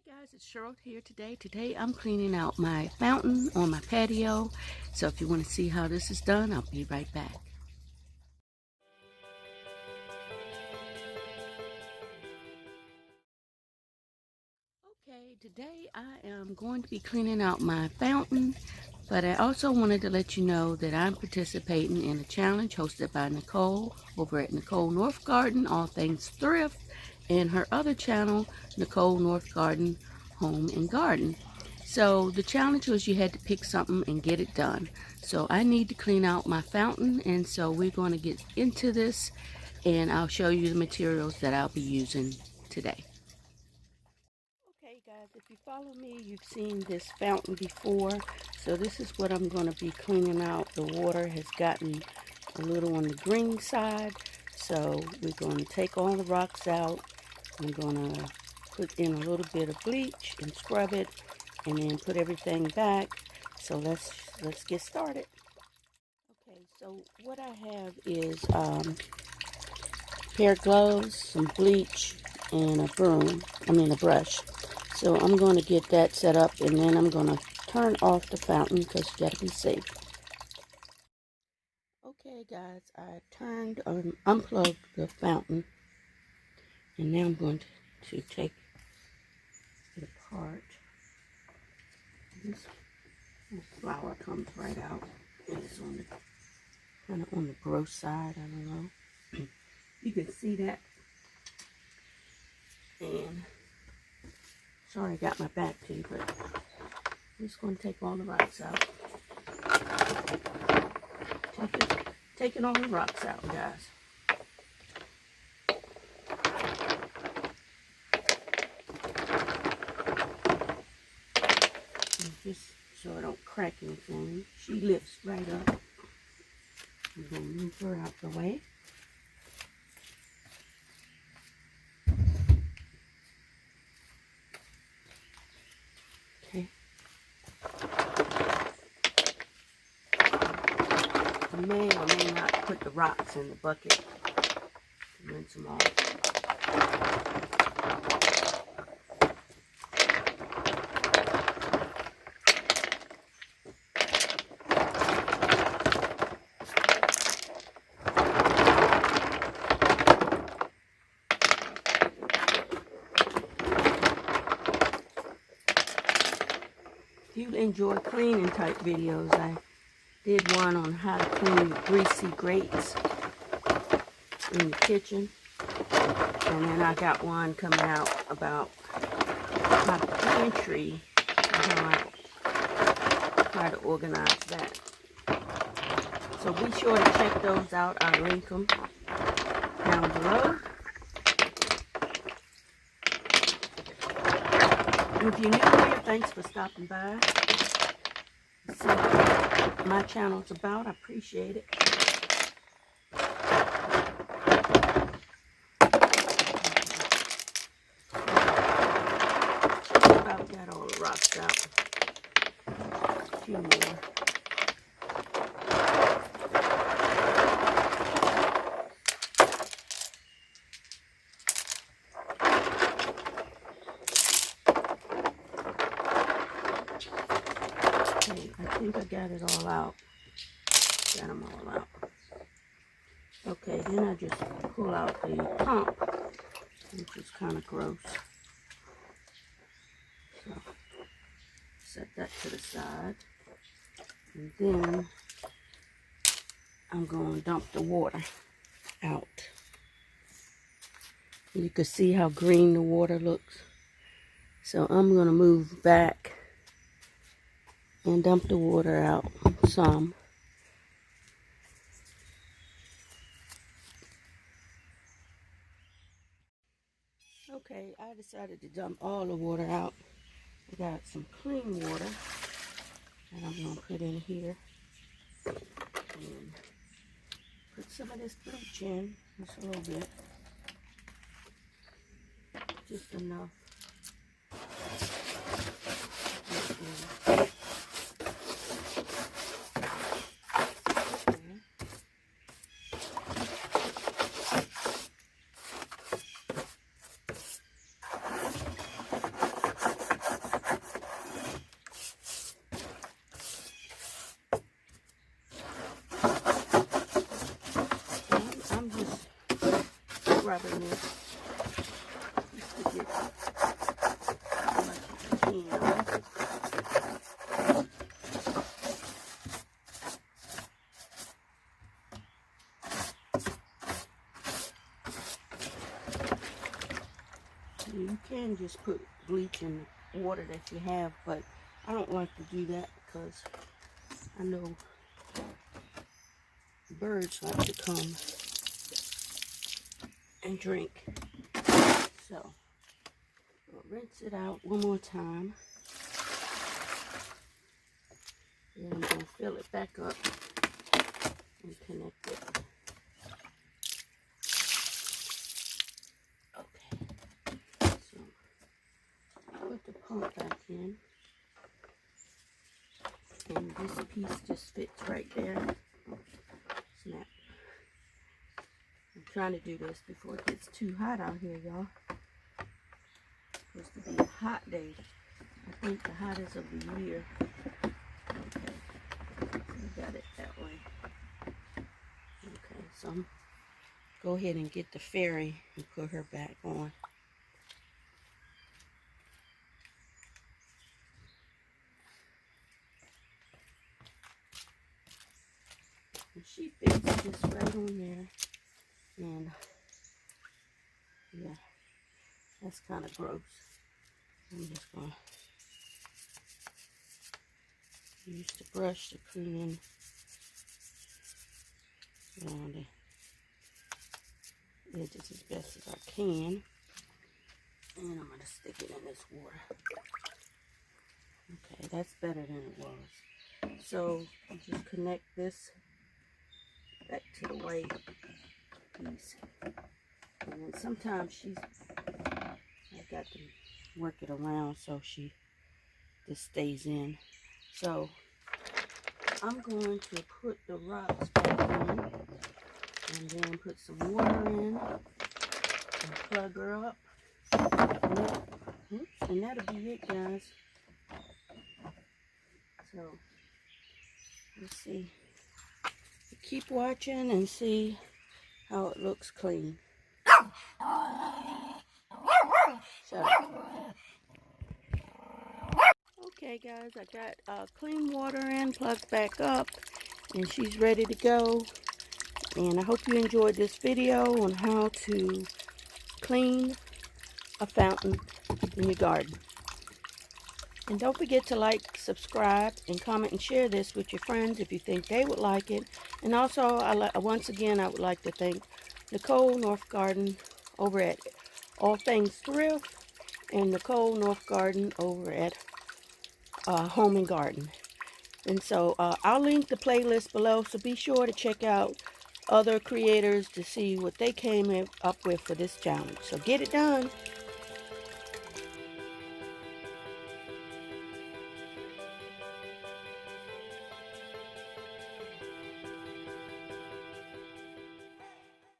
Guys, it's Cheryl here today. Today I'm cleaning out my fountain on my patio. So if you want to see how this is done, I'll be right back. Okay, today I am going to be cleaning out my fountain, but I also wanted to let you know that I'm participating in a challenge hosted by Nicole over at NICOLE North Garden, all things thrift, and her other channel, NICOLE North Garden Home and Garden. So the challenge was you had to pick something and get it done. So I need to clean out my fountain, and so we're going to get into this, and I'll show you the materials that I'll be using today. Okay guys, if you follow me, you've seen this fountain before. So this is what I'm going to be cleaning out. The water has gotten a little on the green side, so we're going to take all the rocks out. I'm going to put in a little bit of bleach and scrub it, and then put everything back. So let's get started. Okay, so what I have is a pair of gloves, some bleach, and a brush. So I'm going to get that set up, and then I'm going to turn off the fountain because you got to be safe. Okay guys, I unplugged the fountain, and now I'm going to take it apart. This flower comes right out. It's kind of on the gross side, I don't know. You can see that. And sorry I got my back to you, but I'm just going to take all the rocks out. Taking all the rocks out, guys. And just so I don't crack anything. She lifts right up. I'm going to move her out the way. Okay. I may or may not put the rocks in the bucket to rinse them off. If you enjoy cleaning type videos, I did one on how to clean the greasy grates in the kitchen. And then I got one coming out about my pantry and how to organize that. So be sure to check those out. I'll link them down below. And if you're new here, thanks for stopping by. See what my channel's about. I appreciate it. Just about got all the rocks out. A few more. I think I got it all out. Got them all out. Okay, then I just pull out the pump, which is kind of gross. So, set that to the side. And then I'm going to dump the water out. You can see how green the water looks. So I'm going to move back and dump the water out some. Okay, I decided to dump all the water out. I got some clean water that I'm going to put in here. And put some of this bleach in, just a little bit. Just enough. scrubbing this just to get as much as I can. You can just put bleach in the water that you have, but I don't like to do that because I know birds like to come and drink. So we'll rinse it out one more time. Then I'm going to fill it back up and connect it. Put the pump back in, and this piece just fits right there. Snap. I'm trying to do this before it gets too hot out here, y'all. It's supposed to be a hot day. I think the hottest of the year. Okay, so got it that way. Okay, so I'm go ahead and get the fairy and put her back on. And she fits just right on there, and yeah, that's kind of gross. I'm just going to use the brush to clean around the edges as best as I can, and I'm going to stick it in this water. Okay, that's better than it was. So you just connect this back to the white piece, and then sometimes I got to work it around so she just stays in. So I'm going to put the rocks back in, and then put some water in and plug her up, and that'll be it, guys. So let's see. Keep watching and see how it looks clean. So, okay guys, I got clean water in, plugged back up, and she's ready to go. And I hope you enjoyed this video on how to clean a fountain in your garden. And don't forget to like, subscribe, and comment and share this with your friends if you think they would like it. And also, once again, I would like to thank NICOLE NORTHGARDEN over at All Things Thrift, and NICOLE NORTHGARDEN over at Home and Garden. And so I'll link the playlist below, so be sure to check out other creators to see what they came up with for this challenge. So get it done.